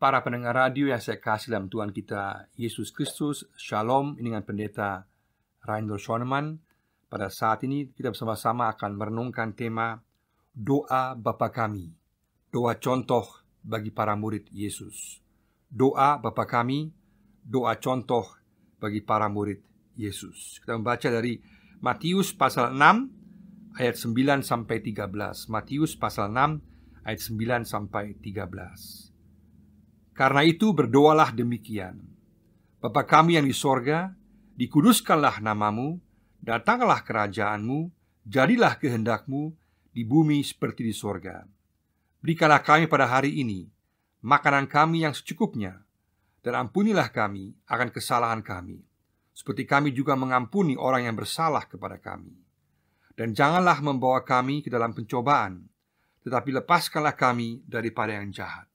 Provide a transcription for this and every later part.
Para pendengar radio yang saya kasih dalam Tuhan kita Yesus Kristus, Shalom. Ini dengan pendeta Reindel Schoenemann. Pada saat ini kita bersama-sama akan merenungkan tema Doa Bapa Kami, doa contoh bagi para murid Yesus. Doa Bapa Kami, doa contoh bagi para murid Yesus. Kita membaca dari Matius pasal 6 ayat 9 sampai 13. Matius pasal 6 ayat 9 sampai 13. Karena itu berdoalah demikian: Bapa kami yang di sorga, dikuduskanlah namamu, datanglah kerajaanmu, jadilah kehendakmu di bumi seperti di sorga. Berikanlah kami pada hari ini makanan kami yang secukupnya, dan ampunilah kami akan kesalahan kami, seperti kami juga mengampuni orang yang bersalah kepada kami. Dan janganlah membawa kami ke dalam pencobaan, tetapi lepaskanlah kami daripada yang jahat.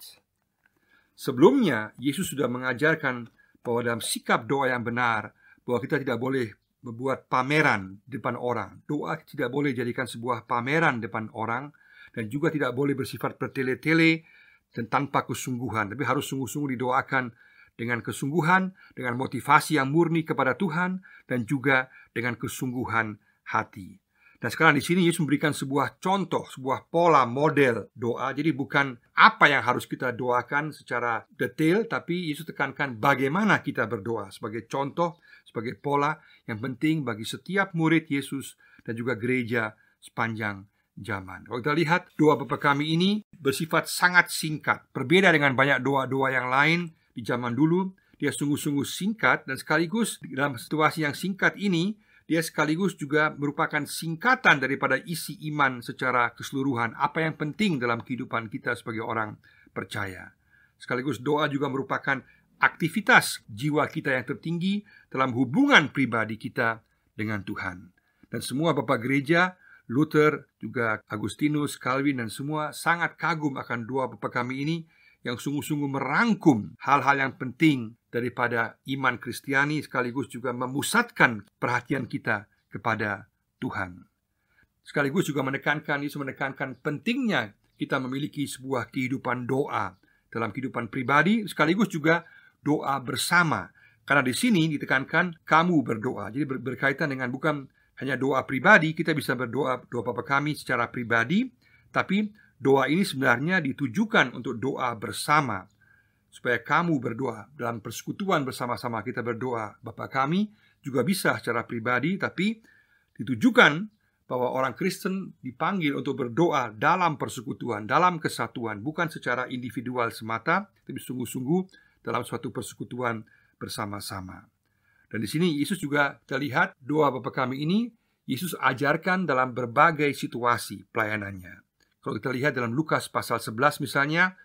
Sebelumnya, Yesus sudah mengajarkan bahwa dalam sikap doa yang benar, bahwa kita tidak boleh membuat pameran di depan orang. Doa tidak boleh jadikan sebuah pameran di depan orang, dan juga tidak boleh bersifat bertele-tele dan tanpa kesungguhan. Tapi harus sungguh-sungguh didoakan dengan kesungguhan, dengan motivasi yang murni kepada Tuhan, dan juga dengan kesungguhan hati. Dan sekarang di sini Yesus memberikan sebuah contoh, sebuah pola model doa. Jadi bukan apa yang harus kita doakan secara detail, tapi Yesus tekankan bagaimana kita berdoa sebagai contoh, sebagai pola yang penting bagi setiap murid Yesus dan juga gereja sepanjang zaman. Kalau kita lihat doa Bapa Kami ini bersifat sangat singkat. Berbeda dengan banyak doa-doa yang lain di zaman dulu, dia sungguh-sungguh singkat, dan sekaligus dalam situasi yang singkat ini dia sekaligus juga merupakan singkatan daripada isi iman secara keseluruhan, apa yang penting dalam kehidupan kita sebagai orang percaya. Sekaligus doa juga merupakan aktivitas jiwa kita yang tertinggi dalam hubungan pribadi kita dengan Tuhan. Dan semua Bapak Gereja, Luther, juga Agustinus, Calvin, dan semua sangat kagum akan doa Bapa Kami ini yang sungguh-sungguh merangkum hal-hal yang penting daripada iman Kristiani, sekaligus juga memusatkan perhatian kita kepada Tuhan. Sekaligus juga Yesus menekankan pentingnya kita memiliki sebuah kehidupan doa dalam kehidupan pribadi, sekaligus juga doa bersama. Karena di sini ditekankan kamu berdoa. Jadi berkaitan dengan bukan hanya doa pribadi, kita bisa doa Bapa Kami secara pribadi, tapi doa ini sebenarnya ditujukan untuk doa bersama, supaya kamu berdoa dalam persekutuan bersama-sama. Kita berdoa Bapa Kami juga bisa secara pribadi, tapi ditujukan bahwa orang Kristen dipanggil untuk berdoa dalam persekutuan, dalam kesatuan, bukan secara individual semata, tapi sungguh-sungguh dalam suatu persekutuan bersama-sama. Dan di sini Yesus juga kita lihat doa Bapa Kami ini Yesus ajarkan dalam berbagai situasi pelayanannya. Kalau kita lihat dalam Lukas pasal 11 misalnya,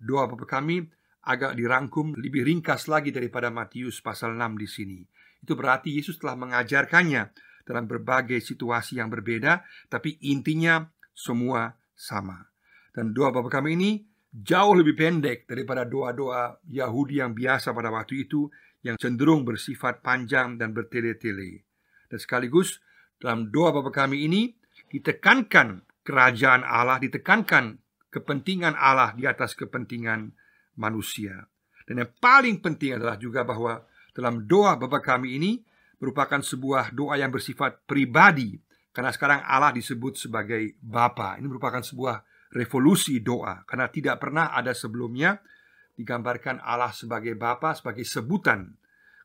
doa Bapa Kami agak dirangkum lebih ringkas lagi daripada Matius pasal 6 di sini. Itu berarti Yesus telah mengajarkannya dalam berbagai situasi yang berbeda, tapi intinya semua sama. Dan doa Bapa Kami ini jauh lebih pendek daripada doa-doa Yahudi yang biasa pada waktu itu, yang cenderung bersifat panjang dan bertele-tele. Dan sekaligus dalam doa Bapa Kami ini ditekankan kerajaan Allah, ditekankan kepentingan Allah di atas kepentingan manusia. Dan yang paling penting adalah juga bahwa dalam doa Bapa Kami ini merupakan sebuah doa yang bersifat pribadi, karena sekarang Allah disebut sebagai Bapa. Ini merupakan sebuah revolusi doa, karena tidak pernah ada sebelumnya digambarkan Allah sebagai Bapa, sebagai sebutan.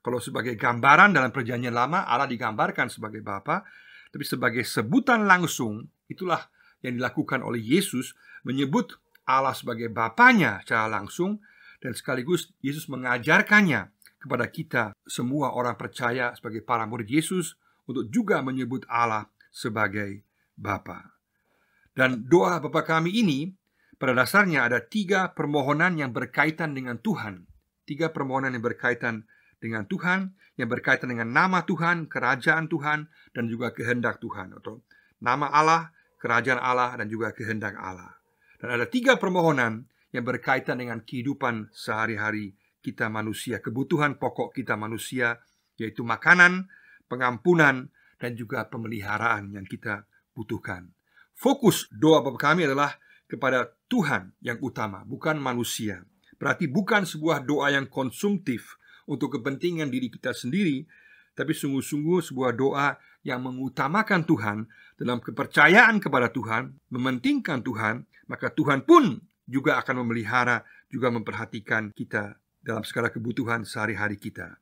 Kalau sebagai gambaran dalam Perjanjian Lama Allah digambarkan sebagai Bapa, tapi sebagai sebutan langsung itulah yang dilakukan oleh Yesus, menyebut Allah sebagai Bapanya secara langsung, dan sekaligus Yesus mengajarkannya kepada kita semua orang percaya sebagai para murid Yesus untuk juga menyebut Allah sebagai Bapa. Dan doa Bapa Kami ini pada dasarnya ada 3 permohonan yang berkaitan dengan Tuhan. 3 permohonan yang berkaitan dengan Tuhan, yang berkaitan dengan nama Tuhan, kerajaan Tuhan, dan juga kehendak Tuhan, atau nama Allah, kerajaan Allah, dan juga kehendak Allah. Dan ada 3 permohonan yang berkaitan dengan kehidupan sehari-hari kita manusia, kebutuhan pokok kita manusia, yaitu makanan, pengampunan, dan juga pemeliharaan yang kita butuhkan. Fokus doa Bapa Kami adalah kepada Tuhan yang utama, bukan manusia. Berarti bukan sebuah doa yang konsumtif untuk kepentingan diri kita sendiri, tapi sungguh-sungguh sebuah doa yang mengutamakan Tuhan dalam kepercayaan kepada Tuhan, mementingkan Tuhan, maka Tuhan pun juga akan memelihara, juga memperhatikan kita dalam segala kebutuhan sehari-hari kita.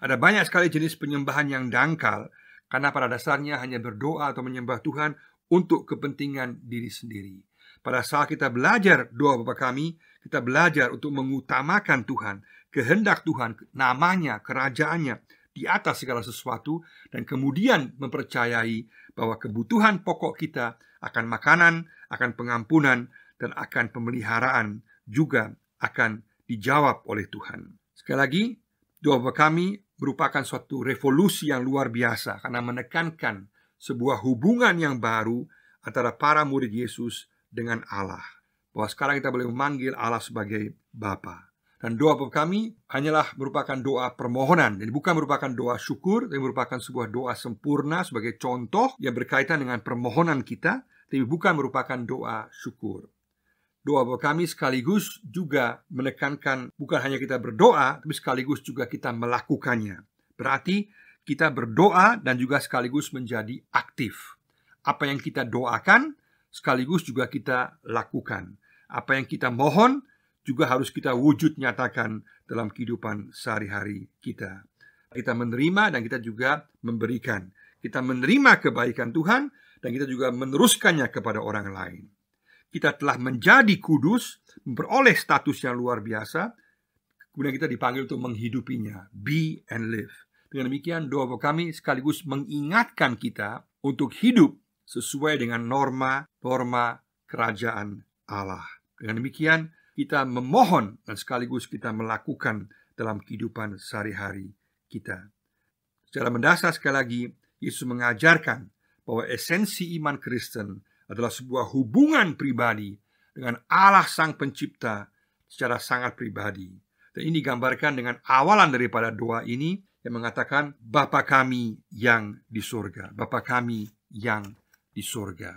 Ada banyak sekali jenis penyembahan yang dangkal, karena pada dasarnya hanya berdoa atau menyembah Tuhan untuk kepentingan diri sendiri. Pada saat kita belajar doa Bapa Kami, kita belajar untuk mengutamakan Tuhan, kehendak Tuhan, namanya, kerajaannya di atas segala sesuatu, dan kemudian mempercayai bahwa kebutuhan pokok kita akan makanan, akan pengampunan, dan akan pemeliharaan juga akan dijawab oleh Tuhan. Sekali lagi, doa Bapa Kami merupakan suatu revolusi yang luar biasa karena menekankan sebuah hubungan yang baru antara para murid Yesus dengan Allah, bahwa sekarang kita boleh memanggil Allah sebagai Bapa. Dan doa Bapa Kami hanyalah merupakan doa permohonan, jadi bukan merupakan doa syukur, tapi merupakan sebuah doa sempurna sebagai contoh yang berkaitan dengan permohonan kita, tapi bukan merupakan doa syukur. Doa Bapa Kami sekaligus juga menekankan bukan hanya kita berdoa, tapi sekaligus juga kita melakukannya. Berarti kita berdoa dan juga sekaligus menjadi aktif. Apa yang kita doakan sekaligus juga kita lakukan. Apa yang kita mohon juga harus kita wujud nyatakan dalam kehidupan sehari-hari kita. Kita menerima dan kita juga memberikan. Kita menerima kebaikan Tuhan dan kita juga meneruskannya kepada orang lain. Kita telah menjadi kudus, memperoleh status yang luar biasa, kemudian kita dipanggil untuk menghidupinya. Be and live. Dengan demikian doa Bapa Kami sekaligus mengingatkan kita untuk hidup sesuai dengan norma kerajaan Allah. Dengan demikian kita memohon dan sekaligus kita melakukan dalam kehidupan sehari-hari kita. Secara mendasar sekali lagi, Yesus mengajarkan bahwa esensi iman Kristen adalah sebuah hubungan pribadi dengan Allah Sang Pencipta secara sangat pribadi. Dan ini digambarkan dengan awalan daripada doa ini yang mengatakan Bapa Kami yang di surga. Bapa Kami yang di surga.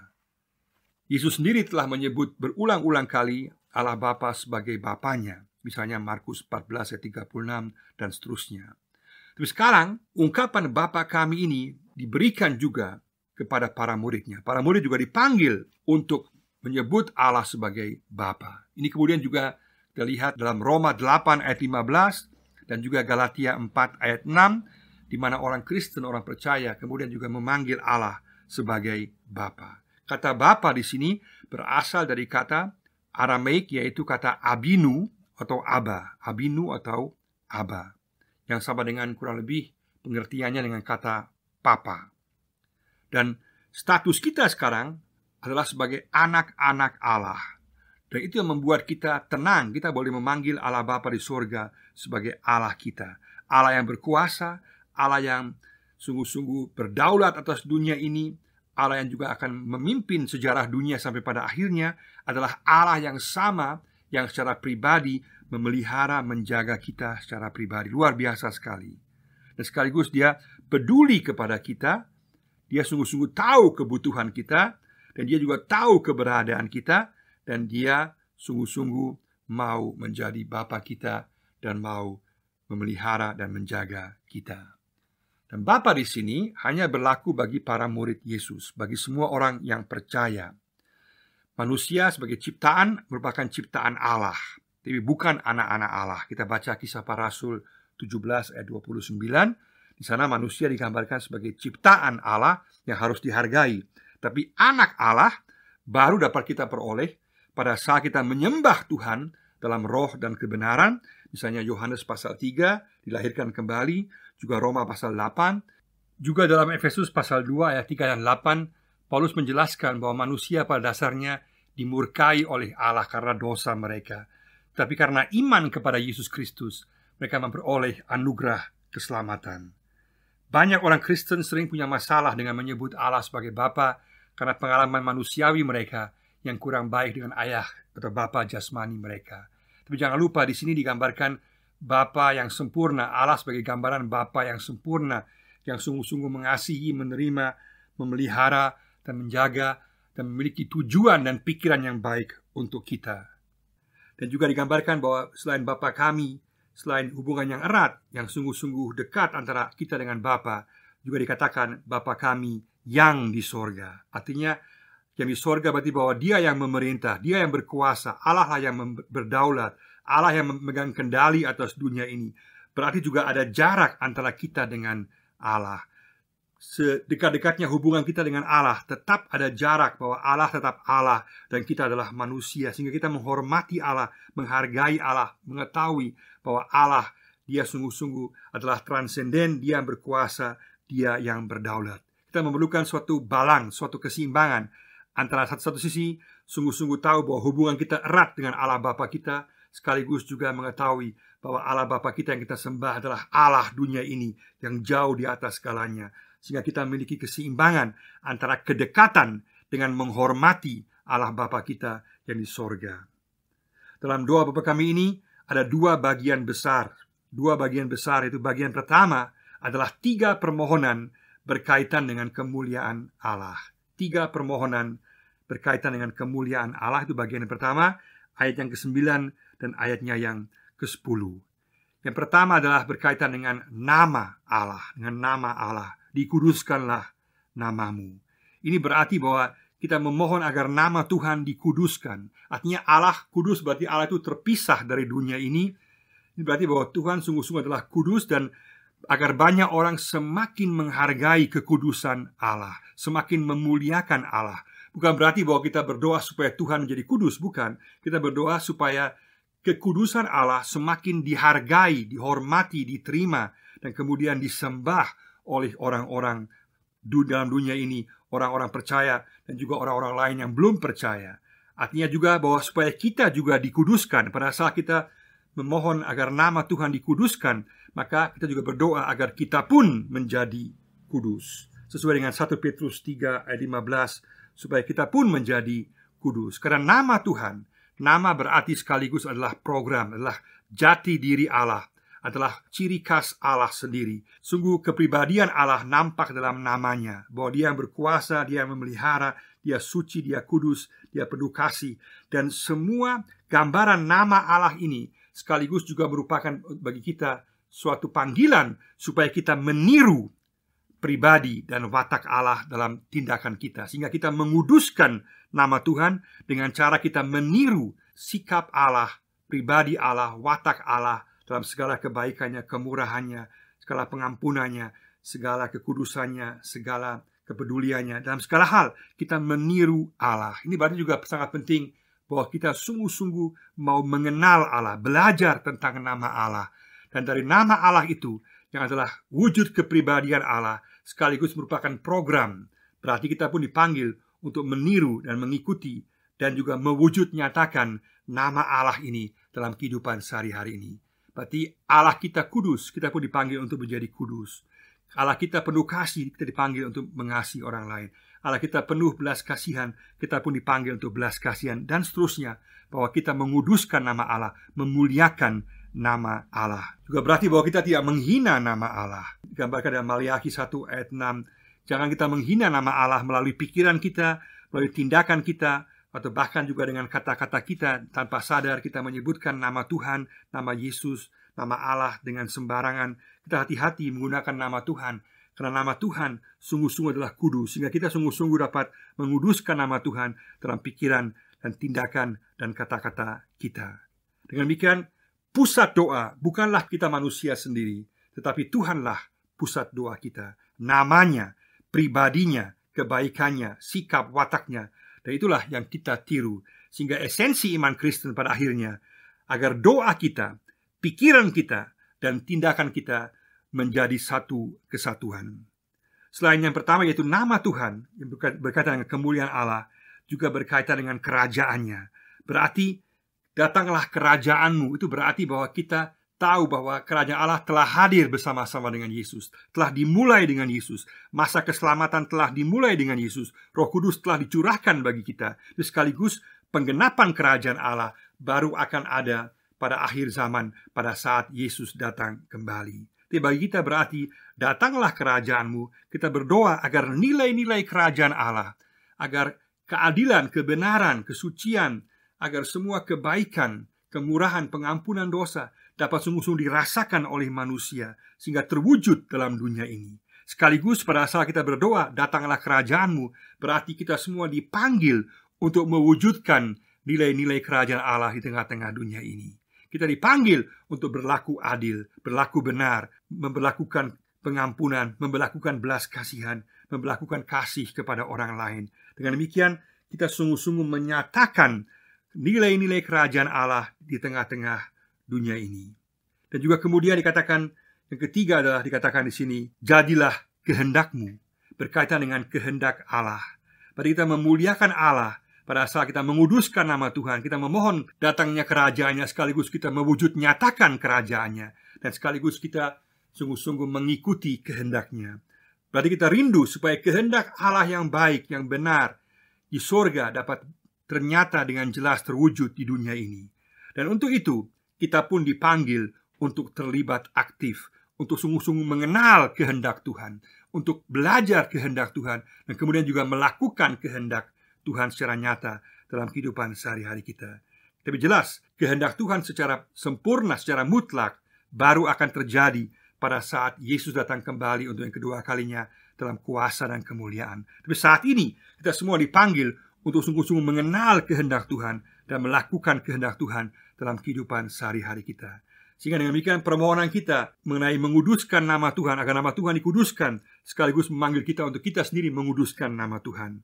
Yesus sendiri telah menyebut berulang-ulang kali Allah Bapa sebagai Bapanya. Misalnya Markus 14 ayat 36 dan seterusnya. Tapi sekarang ungkapan Bapa Kami ini diberikan juga kepada para muridnya. Para murid juga dipanggil untuk menyebut Allah sebagai Bapa. Ini kemudian juga kita lihat dalam Roma 8 ayat 15 dan juga Galatia 4 ayat 6, di mana orang Kristen, orang percaya kemudian juga memanggil Allah sebagai Bapa. Kata Bapa di sini berasal dari kata Aramaik, yaitu kata abinu atau aba. Abinu atau aba, yang sama dengan kurang lebih pengertiannya dengan kata papa. Dan status kita sekarang adalah sebagai anak-anak Allah. Dan itu yang membuat kita tenang. Kita boleh memanggil Allah Bapa di surga sebagai Allah kita. Allah yang berkuasa, Allah yang sungguh-sungguh berdaulat atas dunia ini, Allah yang juga akan memimpin sejarah dunia sampai pada akhirnya, adalah Allah yang sama, yang secara pribadi memelihara, menjaga kita secara pribadi. Luar biasa sekali. Dan sekaligus Dia peduli kepada kita. Dia sungguh-sungguh tahu kebutuhan kita, dan Dia juga tahu keberadaan kita, dan Dia sungguh-sungguh mau menjadi Bapa kita dan mau memelihara dan menjaga kita. Dan Bapa di sini hanya berlaku bagi para murid Yesus, bagi semua orang yang percaya. Manusia sebagai ciptaan merupakan ciptaan Allah, tapi bukan anak-anak Allah. Kita baca Kisah Para Rasul 17 ayat 29. Di sana manusia digambarkan sebagai ciptaan Allah yang harus dihargai. Tapi anak Allah baru dapat kita peroleh pada saat kita menyembah Tuhan dalam roh dan kebenaran. Misalnya Yohanes pasal 3, dilahirkan kembali. Juga Roma pasal 8. Juga dalam Efesus pasal 2 ayat 3 dan 8, Paulus menjelaskan bahwa manusia pada dasarnya dimurkai oleh Allah karena dosa mereka. Tapi karena iman kepada Yesus Kristus, mereka memperoleh anugerah keselamatan. Banyak orang Kristen sering punya masalah dengan menyebut Allah sebagai Bapa karena pengalaman manusiawi mereka yang kurang baik dengan ayah atau bapa jasmani mereka. Tapi jangan lupa di sini digambarkan Bapa yang sempurna, Allah sebagai gambaran Bapa yang sempurna, yang sungguh-sungguh mengasihi, menerima, memelihara, dan menjaga, dan memiliki tujuan dan pikiran yang baik untuk kita. Dan juga digambarkan bahwa selain Bapa kami, selain hubungan yang erat, yang sungguh-sungguh dekat antara kita dengan Bapa, juga dikatakan Bapa kami yang di sorga. Artinya yang di sorga berarti bahwa Dia yang memerintah, Dia yang berkuasa, Allah lah yang berdaulat, Allah yang memegang kendali atas dunia ini. Berarti juga ada jarak antara kita dengan Allah. Sedekat-dekatnya hubungan kita dengan Allah, tetap ada jarak, bahwa Allah tetap Allah dan kita adalah manusia. Sehingga kita menghormati Allah, menghargai Allah, mengetahui bahwa Allah, Dia sungguh-sungguh adalah transenden, Dia yang berkuasa, Dia yang berdaulat. Kita memerlukan suatu balance, suatu keseimbangan antara satu sisi sungguh-sungguh tahu bahwa hubungan kita erat dengan Allah Bapa kita, sekaligus juga mengetahui bahwa Allah Bapa kita yang kita sembah adalah Allah dunia ini yang jauh di atas segalanya. Sehingga kita memiliki keseimbangan antara kedekatan dengan menghormati Allah Bapa kita yang di sorga. Dalam doa Bapa kami ini ada dua bagian besar. Dua bagian besar itu, bagian pertama adalah 3 permohonan berkaitan dengan kemuliaan Allah. 3 permohonan berkaitan dengan kemuliaan Allah, itu bagian yang pertama, ayat yang ke-9 dan ayatnya yang ke-10. Yang pertama adalah berkaitan dengan nama Allah, dengan nama Allah. Dikuduskanlah namamu. Ini berarti bahwa kita memohon agar nama Tuhan dikuduskan. Artinya Allah kudus, berarti Allah itu terpisah dari dunia ini. Ini berarti bahwa Tuhan sungguh-sungguh adalah kudus, dan agar banyak orang semakin menghargai kekudusan Allah, semakin memuliakan Allah. Bukan berarti bahwa kita berdoa supaya Tuhan menjadi kudus, bukan. Kita berdoa supaya kekudusan Allah semakin dihargai, dihormati, diterima, dan kemudian disembah oleh orang-orang dalam dunia ini, orang-orang percaya dan juga orang-orang lain yang belum percaya. Artinya juga bahwa supaya kita juga dikuduskan. Pada saat kita memohon agar nama Tuhan dikuduskan, maka kita juga berdoa agar kita pun menjadi kudus. Sesuai dengan 1 Petrus 3 ayat 15, supaya kita pun menjadi kudus. Karena nama Tuhan, nama berarti sekaligus adalah program, adalah jati diri Allah, adalah ciri khas Allah sendiri. Sungguh kepribadian Allah nampak dalam namanya, bahwa Dia yang berkuasa, Dia yang memelihara, Dia suci, Dia kudus, Dia penuh kasih. Dan semua gambaran nama Allah ini sekaligus juga merupakan bagi kita suatu panggilan supaya kita meniru pribadi dan watak Allah dalam tindakan kita, sehingga kita menguduskan nama Tuhan dengan cara kita meniru sikap Allah, pribadi Allah, watak Allah dalam segala kebaikannya, kemurahannya, segala pengampunannya, segala kekudusannya, segala kepeduliannya. Dalam segala hal kita meniru Allah. Ini berarti juga sangat penting bahwa kita sungguh-sungguh mau mengenal Allah, belajar tentang nama Allah. Dan dari nama Allah itu, yang adalah wujud kepribadian Allah, sekaligus merupakan program. Berarti kita pun dipanggil untuk meniru dan mengikuti dan juga mewujud nyatakan nama Allah ini dalam kehidupan sehari-hari ini. Berarti Allah kita kudus, kita pun dipanggil untuk menjadi kudus. Allah kita penuh kasih, kita dipanggil untuk mengasihi orang lain. Allah kita penuh belas kasihan, kita pun dipanggil untuk belas kasihan, dan seterusnya. Bahwa kita menguduskan nama Allah, memuliakan nama Allah. Juga berarti bahwa kita tidak menghina nama Allah. Digambarkan dalam Maliaki 1 ayat 6. Jangan kita menghina nama Allah melalui pikiran kita, melalui tindakan kita, atau bahkan juga dengan kata-kata kita. Tanpa sadar kita menyebutkan nama Tuhan, nama Yesus, nama Allah dengan sembarangan. Kita hati-hati menggunakan nama Tuhan, karena nama Tuhan sungguh-sungguh adalah kudus, sehingga kita sungguh-sungguh dapat menguduskan nama Tuhan dalam pikiran dan tindakan dan kata-kata kita. Dengan demikian, pusat doa bukanlah kita manusia sendiri, tetapi Tuhanlah pusat doa kita. Namanya, pribadinya, kebaikannya, sikap wataknya, dan itulah yang kita tiru. Sehingga esensi iman Kristen pada akhirnya, agar doa kita, pikiran kita, dan tindakan kita menjadi satu kesatuan. Selain yang pertama, yaitu nama Tuhan, yang berkaitan dengan kemuliaan Allah, juga berkaitan dengan kerajaannya. Berarti datanglah kerajaanmu. Itu berarti bahwa kita tahu bahwa kerajaan Allah telah hadir bersama-sama dengan Yesus, telah dimulai dengan Yesus. Masa keselamatan telah dimulai dengan Yesus. Roh Kudus telah dicurahkan bagi kita. Dan sekaligus penggenapan kerajaan Allah baru akan ada pada akhir zaman, pada saat Yesus datang kembali. Tapi bagi kita berarti datanglah kerajaanmu. Kita berdoa agar nilai-nilai kerajaan Allah, agar keadilan, kebenaran, kesucian, agar semua kebaikan, kemurahan, pengampunan dosa dapat sungguh-sungguh dirasakan oleh manusia sehingga terwujud dalam dunia ini. Sekaligus pada saat kita berdoa, datanglah kerajaan-Mu, berarti kita semua dipanggil untuk mewujudkan nilai-nilai kerajaan Allah di tengah-tengah dunia ini. Kita dipanggil untuk berlaku adil, berlaku benar, memperlakukan pengampunan, memperlakukan belas kasihan, memperlakukan kasih kepada orang lain. Dengan demikian, kita sungguh-sungguh menyatakan nilai-nilai kerajaan Allah di tengah-tengah dunia ini. Dan juga kemudian dikatakan, yang ketiga adalah dikatakan di sini, jadilah kehendak-Mu, berkaitan dengan kehendak Allah. Pada kita memuliakan Allah, pada saat kita menguduskan nama Tuhan, kita memohon datangnya kerajaannya, sekaligus kita mewujud nyatakan kerajaannya, dan sekaligus kita sungguh-sungguh mengikuti kehendaknya. Berarti kita rindu supaya kehendak Allah yang baik, yang benar di sorga dapat ternyata dengan jelas terwujud di dunia ini. Dan untuk itu kita pun dipanggil untuk terlibat aktif, untuk sungguh-sungguh mengenal kehendak Tuhan, untuk belajar kehendak Tuhan, dan kemudian juga melakukan kehendak Tuhan secara nyata dalam kehidupan sehari-hari kita. Tapi jelas kehendak Tuhan secara sempurna, secara mutlak baru akan terjadi pada saat Yesus datang kembali untuk yang kedua kalinya dalam kuasa dan kemuliaan. Tapi saat ini kita semua dipanggil untuk sungguh-sungguh mengenal kehendak Tuhan dan melakukan kehendak Tuhan dalam kehidupan sehari-hari kita. Sehingga dengan demikian permohonan kita mengenai menguduskan nama Tuhan, agar nama Tuhan dikuduskan, sekaligus memanggil kita untuk kita sendiri menguduskan nama Tuhan.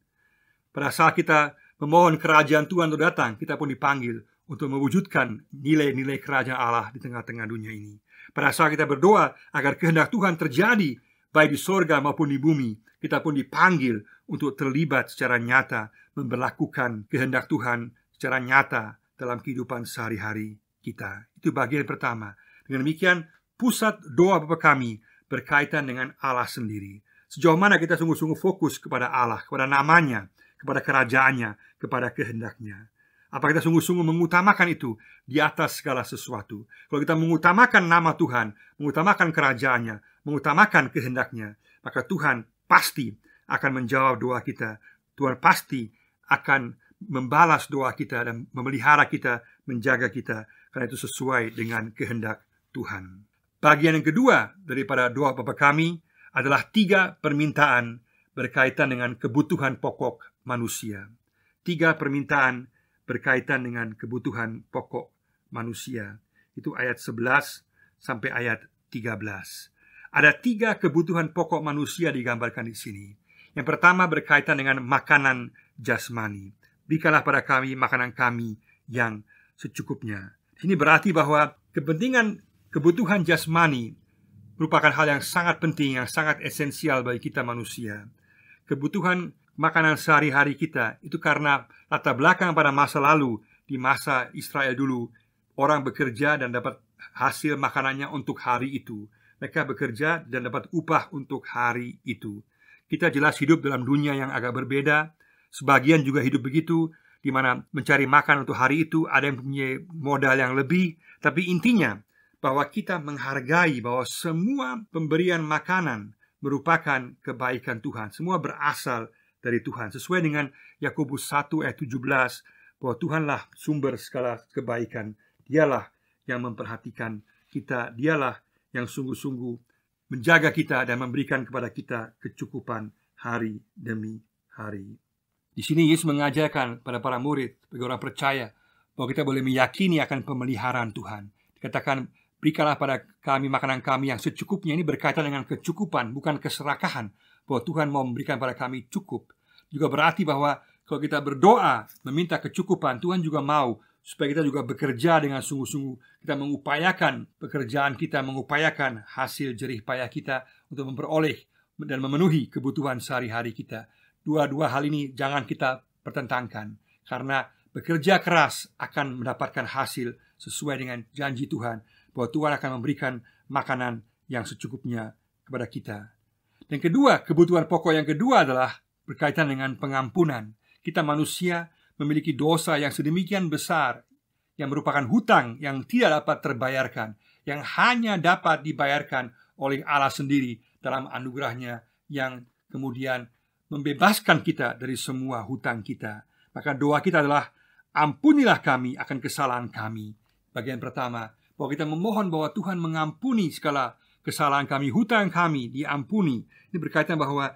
Pada saat kita memohon kerajaan Tuhan untuk datang, kita pun dipanggil untuk mewujudkan nilai-nilai kerajaan Allah di tengah-tengah dunia ini. Pada saat kita berdoa agar kehendak Tuhan terjadi baik di sorga maupun di bumi, kita pun dipanggil untuk terlibat secara nyata memberlakukan kehendak Tuhan secara nyata dalam kehidupan sehari-hari kita. Itu bagian pertama. Dengan demikian, pusat doa Bapa kami berkaitan dengan Allah sendiri. Sejauh mana kita sungguh-sungguh fokus kepada Allah, kepada namanya, kepada kerajaannya, kepada kehendaknya. Apa kita sungguh-sungguh mengutamakan itu di atas segala sesuatu? Kalau kita mengutamakan nama Tuhan, mengutamakan kerajaannya, mengutamakan kehendaknya, maka Tuhan pasti akan menjawab doa kita. Tuhan pasti akan membalas doa kita dan memelihara kita, menjaga kita, karena itu sesuai dengan kehendak Tuhan. Bagian yang kedua daripada doa Bapa kami adalah 3 permintaan berkaitan dengan kebutuhan pokok manusia. 3 permintaan berkaitan dengan kebutuhan pokok manusia. Itu ayat 11 sampai ayat 13. Ada 3 kebutuhan pokok manusia digambarkan di sini. Yang pertama berkaitan dengan makanan jasmani. Berikanlah pada kami makanan kami yang secukupnya. Ini berarti bahwa kebutuhan jasmani merupakan hal yang sangat penting, yang sangat esensial bagi kita manusia. Kebutuhan makanan sehari-hari kita itu karena latar belakang pada masa lalu, di masa Israel dulu, orang bekerja dan dapat hasil makanannya untuk hari itu. Mereka bekerja dan dapat upah untuk hari itu. Kita jelas hidup dalam dunia yang agak berbeda. Sebagian juga hidup begitu, di mana mencari makan untuk hari itu ada yang punya modal yang lebih. Tapi intinya bahwa kita menghargai bahwa semua pemberian makanan merupakan kebaikan Tuhan. Semua berasal dari Tuhan. Sesuai dengan Yakobus 1 ayat 17, bahwa Tuhanlah sumber segala kebaikan. Dialah yang memperhatikan kita. Dialah yang sungguh-sungguh menjaga kita dan memberikan kepada kita kecukupan hari demi hari. Di sini Yesus mengajarkan pada para murid, bagi orang percaya, bahwa kita boleh meyakini akan pemeliharaan Tuhan. Dikatakan, berikanlah pada kami makanan kami yang secukupnya. Ini berkaitan dengan kecukupan, bukan keserakahan. Bahwa Tuhan mau memberikan pada kami cukup. Juga berarti bahwa kalau kita berdoa meminta kecukupan, Tuhan juga mau supaya kita juga bekerja dengan sungguh-sungguh. Kita mengupayakan pekerjaan kita, mengupayakan hasil jerih payah kita untuk memperoleh dan memenuhi kebutuhan sehari-hari kita. Dua-dua hal ini jangan kita pertentangkan, karena bekerja keras akan mendapatkan hasil sesuai dengan janji Tuhan, bahwa Tuhan akan memberikan makanan yang secukupnya kepada kita. Dan kedua, kebutuhan pokok yang kedua adalah berkaitan dengan pengampunan. Kita manusia memiliki dosa yang sedemikian besar, yang merupakan hutang yang tidak dapat terbayarkan, yang hanya dapat dibayarkan oleh Allah sendiri dalam anugerahnya, yang kemudian membebaskan kita dari semua hutang kita. Maka doa kita adalah, ampunilah kami akan kesalahan kami, bagian pertama, bahwa kita memohon bahwa Tuhan mengampuni segala kesalahan kami, hutang kami diampuni. Ini berkaitan bahwa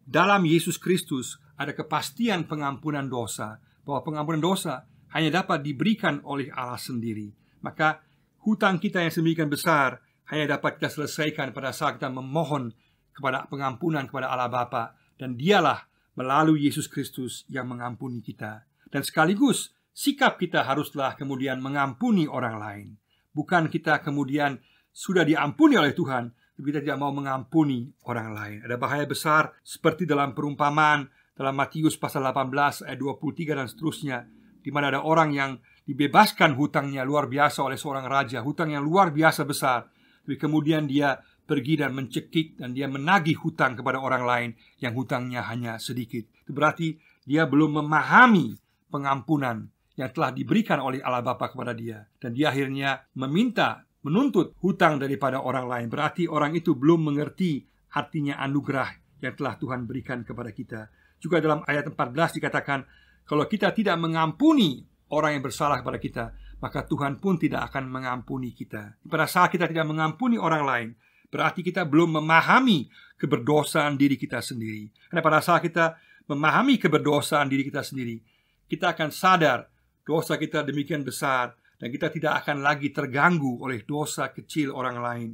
dalam Yesus Kristus ada kepastian pengampunan dosa, bahwa pengampunan dosa hanya dapat diberikan oleh Allah sendiri. Maka hutang kita yang sedemikian besar hanya dapat kita selesaikan pada saat kita memohon kepada pengampunan kepada Allah Bapa, dan Dialah melalui Yesus Kristus yang mengampuni kita. Dan sekaligus sikap kita haruslah kemudian mengampuni orang lain. Bukan kita kemudian sudah diampuni oleh Tuhan, tapi kita tidak mau mengampuni orang lain. Ada bahaya besar seperti dalam perumpamaan dalam Matius pasal 18 ayat 23 dan seterusnya, di mana ada orang yang dibebaskan hutangnya luar biasa oleh seorang raja, hutang yang luar biasa besar, tapi kemudian dia pergi dan mencekik dan dia menagih hutang kepada orang lain yang hutangnya hanya sedikit. Itu berarti dia belum memahami pengampunan yang telah diberikan oleh Allah Bapa kepada dia, dan dia akhirnya menuntut hutang daripada orang lain. Berarti orang itu belum mengerti artinya anugerah yang telah Tuhan berikan kepada kita. Juga dalam ayat 14 dikatakan, kalau kita tidak mengampuni orang yang bersalah kepada kita, maka Tuhan pun tidak akan mengampuni kita. Pada saat kita tidak mengampuni orang lain, berarti kita belum memahami keberdosaan diri kita sendiri. Karena pada saat kita memahami keberdosaan diri kita sendiri, kita akan sadar dosa kita demikian besar, dan kita tidak akan lagi terganggu oleh dosa kecil orang lain.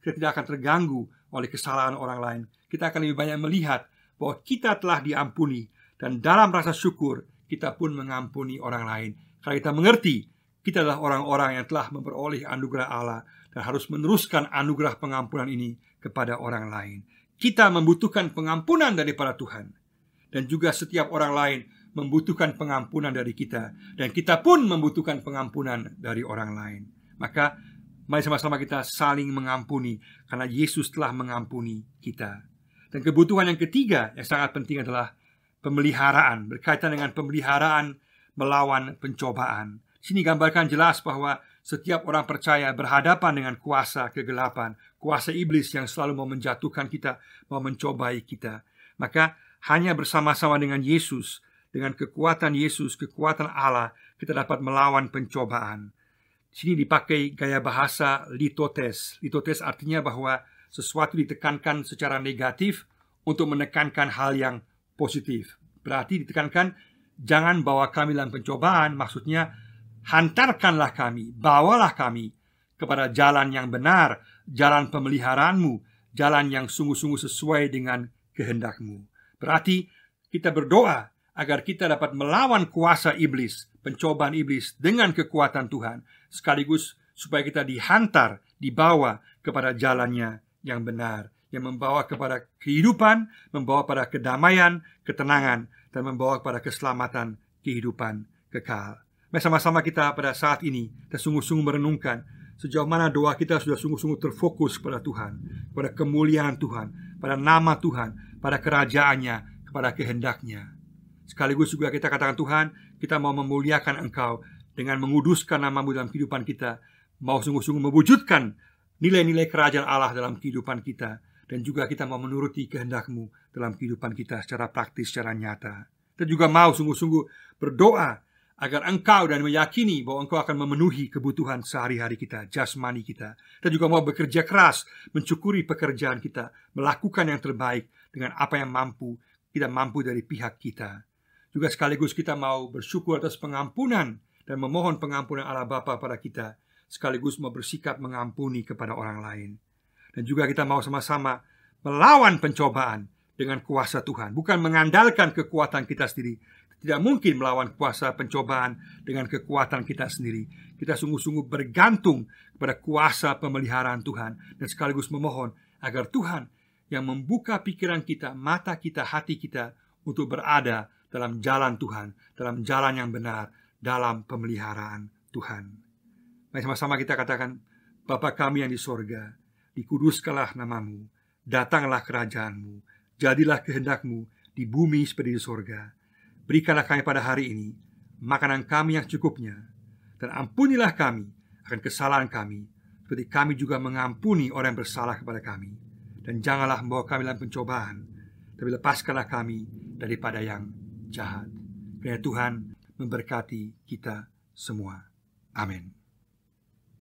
Kita tidak akan terganggu oleh kesalahan orang lain. Kita akan lebih banyak melihat bahwa kita telah diampuni, dan dalam rasa syukur kita pun mengampuni orang lain. Karena kita mengerti kita adalah orang-orang yang telah memperoleh anugerah Allah dan harus meneruskan anugerah pengampunan ini kepada orang lain. Kita membutuhkan pengampunan daripada Tuhan, dan juga setiap orang lain membutuhkan pengampunan dari kita, dan kita pun membutuhkan pengampunan dari orang lain. Maka mari sama-sama kita saling mengampuni, karena Yesus telah mengampuni kita. Dan kebutuhan yang ketiga yang sangat penting adalah pemeliharaan, berkaitan dengan pemeliharaan melawan pencobaan. Sini gambarkan jelas bahwa setiap orang percaya berhadapan dengan kuasa kegelapan, kuasa iblis yang selalu mau menjatuhkan kita, mau mencobai kita. Maka hanya bersama-sama dengan Yesus, dengan kekuatan Yesus, kekuatan Allah, kita dapat melawan pencobaan. Sini dipakai gaya bahasa litotes. Litotes artinya bahwa sesuatu ditekankan secara negatif untuk menekankan hal yang positif. Berarti ditekankan, jangan bawa kami dalam pencobaan. Maksudnya, hantarkanlah kami, bawalah kami kepada jalan yang benar, jalan pemeliharaanmu, jalan yang sungguh-sungguh sesuai dengan kehendakmu. Berarti kita berdoa agar kita dapat melawan kuasa iblis, pencobaan iblis dengan kekuatan Tuhan, sekaligus supaya kita dihantar, dibawa kepada jalannya yang benar, yang membawa kepada kehidupan, membawa pada kedamaian, ketenangan, dan membawa kepada keselamatan kehidupan kekal. Mari sama-sama kita pada saat ini kita sungguh-sungguh merenungkan sejauh mana doa kita sudah sungguh-sungguh terfokus kepada Tuhan, pada kemuliaan Tuhan, pada nama Tuhan, pada kerajaannya, kepada kehendaknya. Sekaligus juga kita katakan, Tuhan, kita mau memuliakan Engkau dengan menguduskan nama-Mu dalam kehidupan kita, mau sungguh-sungguh mewujudkan nilai-nilai kerajaan Allah dalam kehidupan kita, dan juga kita mau menuruti kehendak-Mu dalam kehidupan kita secara praktis, secara nyata. Kita juga mau sungguh-sungguh berdoa agar Engkau dan meyakini bahwa Engkau akan memenuhi kebutuhan sehari-hari kita, jasmani kita. Kita juga mau bekerja keras, mencukuri pekerjaan kita, melakukan yang terbaik dengan apa yang kita mampu dari pihak kita. Juga sekaligus kita mau bersyukur atas pengampunan dan memohon pengampunan Allah Bapa pada kita, sekaligus mau bersikap mengampuni kepada orang lain. Dan juga kita mau sama-sama melawan pencobaan dengan kuasa Tuhan, bukan mengandalkan kekuatan kita sendiri. Tidak mungkin melawan kuasa pencobaan dengan kekuatan kita sendiri. Kita sungguh-sungguh bergantung kepada kuasa pemeliharaan Tuhan, dan sekaligus memohon agar Tuhan yang membuka pikiran kita, mata kita, hati kita untuk berada dalam jalan Tuhan, dalam jalan yang benar, dalam pemeliharaan Tuhan. Mari sama-sama kita katakan, Bapa kami yang di sorga, dikuduskanlah nama-Mu, datanglah kerajaan-Mu, jadilah kehendak-Mu di bumi seperti di sorga. Berikanlah kami pada hari ini makanan kami yang cukupnya, dan ampunilah kami akan kesalahan kami, seperti kami juga mengampuni orang yang bersalah kepada kami. Dan janganlah membawa kami dalam pencobaan, tapi lepaskanlah kami daripada yang jahat. Kiranya Tuhan memberkati kita semua. Amin.